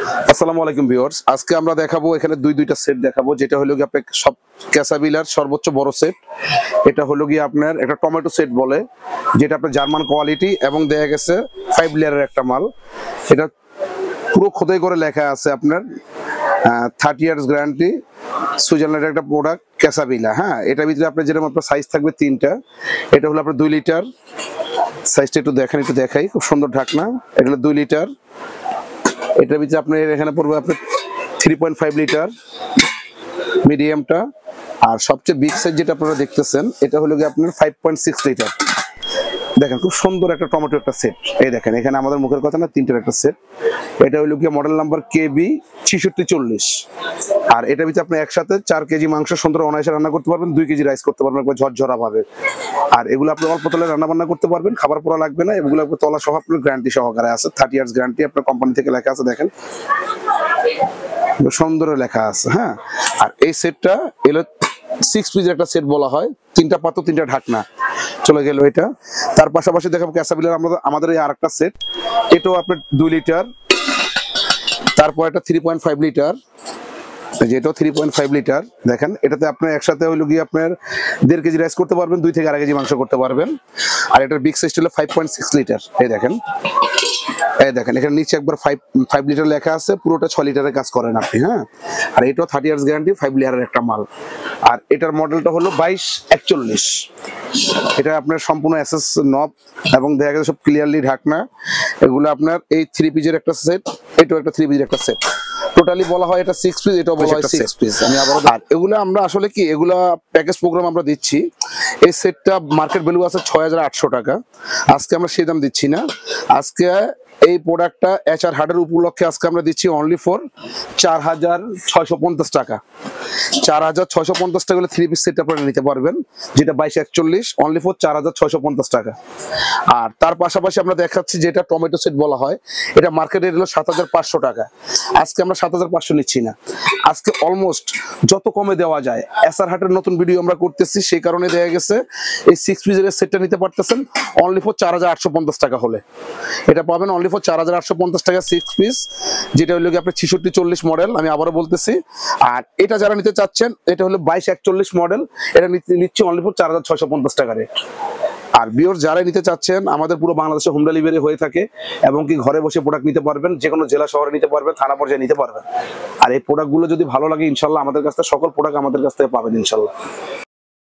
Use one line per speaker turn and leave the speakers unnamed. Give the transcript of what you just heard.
আসসালামু আলাইকুম ভিউয়ার্স, আজকে আমরা দেখাবো এখানে দুইটা সেট দেখাবো। যেটা হলো কি আপনার সব ক্যাসাবিলার সর্বোচ্চ বড় সেট। এটা হলো কি আপনার একটা টমেটো সেট বলে, যেটা আপনার জার্মান কোয়ালিটি এবং দেখা গেছে 5 লেয়ারের একটা মাল। এটা পুরো খোদাই করে লেখা আছে আপনার 30 ইয়ার্স গ্যারান্টি, সুইজারল্যান্ডের একটা প্রোডাক্ট ক্যাসাবিলা। হ্যাঁ, এটার ভিতরে আপনার যেরকম আপনার সাইজ থাকবে তিনটা। এটা হলো আপনার 2 লিটার সাইজটা, একটু দেখাই, খুব সুন্দর ঢাকনা। এটা হলো 2 লিটার। এটার ভিতরে আপনার এখানে পড়বে আপনার 3.5 লিটার মিডিয়ামটা, আর সবচেয়ে বিগ সাইজ যেটা আপনারা দেখতেছেন এটা হলো কি আপনার 5.6 লিটার। দেখেন খুব সুন্দর একটা টমেটো একটা সেট। এই দেখেন এখানে আমাদের মুখের কথা না, তিনটার একটা সেট। এটা হলো কি মডেল নাম্বার KB 6640। আর এটার ভিতরে আপনি একসাথে 4 কেজি মাংস সুন্দর অনায়াসে রান্না করতে পারবেন, 2 কেজি রাইস করতে পারবেন একবার ঝরঝরা ভাবে। আর এগুলো আপনি অল্প তলে রান্না বান্না করতে পারবেন, খাবার পড়া লাগবে না। এগুলো তলা সহ আপনার গ্যারান্টি সহকারে আছে, 30 ইয়ার্স গ্যারান্টি আপনার কোম্পানি থেকে লেখা আছে। দেখেন সুন্দর লেখা আছে। হ্যাঁ, আর এই সেটটা এলো 6 পিসের একটা সেট বলা হয়, 3টা পাত্র 3টা ঢাকনা চলে গেল এটা। তার পাশাপাশি দেখাবো ক্যাসাবিলার আমাদের এই আরেকটা সেট। এটাও আপনার 2 লিটার, তারপর এটা 3.5 লিটার, যেটাও 3.5 লিটার। দেখেন এটাতে আপনার একসাথে হইলো গিয়ে আপনার 1.5 কেজি রাইস করতে পারবেন, 2 থেকে 2.5 কেজি মাংস করতে পারবেন। আর এটার বিগ সাইজ হলো 5.6 লিটার। এই দেখেন এখানে নিচে একবার 5 লিটার লেখা আছে, পুরোটা 6 লিটারের কাজ করেন আপনি। হ্যাঁ, আর এটাও 30 ইয়ার্স গ্যারান্টি, 5 লেয়ারের একটা মাল। আর এটার মডেলটা হলো 2241। এটা আপনার সম্পূর্ণ এসএস নব এবং দেখা গেছে সব ক্লিয়ারলি ঢাকনা। এগুলো আপনার এই 3 পিসের একটা সেট, এটাও একটা 3 পিসের একটা সেট। টোটালি বলা হয় এটা 6 পিস, এটাও বলা হয় 6 পিস। আমি আবার আর এগুলো আমরা আসলে কি এগুলা প্যাকেজ প্রোগ্রাম আমরা দিচ্ছি। এই সেটটা মার্কেট ভ্যালু আছে 6800 টাকা। আজকে আমরা সেই দাম দিচ্ছি না। আজকে এই প্রোডাক্টটা HR হাটের উপলক্ষে আজকে আমরা দিচ্ছি অনলি ফর 4650 টাকা। 4650 টাকা হলে 3 পিস সেট আপনারা নিতে পারবেন, যেটা 2241, অনলি ফর 4650 টাকা। আর তার পাশাপাশি আমরা দেখাচ্ছি যেটা টমেটো সেট বলা হয়, এটা মার্কেট রেট হলো 7500 টাকা। আজকে আমরা 7500 নিচ্ছি না, আজকে অলমোস্ট যত কমে দেওয়া যায়। HR হাটের নতুন ভিডিও আমরা করতেছি, সেই কারণে দেখা গেছে এই 6 পিসের সেটটা নিতে পারতেছেন অনলি ফর 4850 টাকা হলে। এটা পাবেন অনলি ফর 4850 টাকা 6 পিস, যেটা হলো কি আপনার 6640 মডেল। আমি আবারও বলতেছি। আর এটা যারা নিতে চাচ্ছেন, এটা হলো 2241 মডেল, এটা নিচ্ছে অনলি ফর 4650 টাকা রেট। আর ভিউয়ার যারা নিতে চাচ্ছেন, আমাদের পুরো বাংলাদেশে হোম ডেলিভারি হয়ে থাকে, এবং কি ঘরে বসে প্রোডাক্ট নিতে পারবেন, যে কোনো জেলা শহরে নিতে পারবেন, থানা পর্যায়ে নিতে পারবেন। আর এই প্রোডাক্টগুলো যদি ভালো লাগে ইনশাল্লাহ আমাদের কাছ থেকে সকল প্রোডাক্ট আমাদের কাছ থেকে পাবেন ইনশাল্লাহ।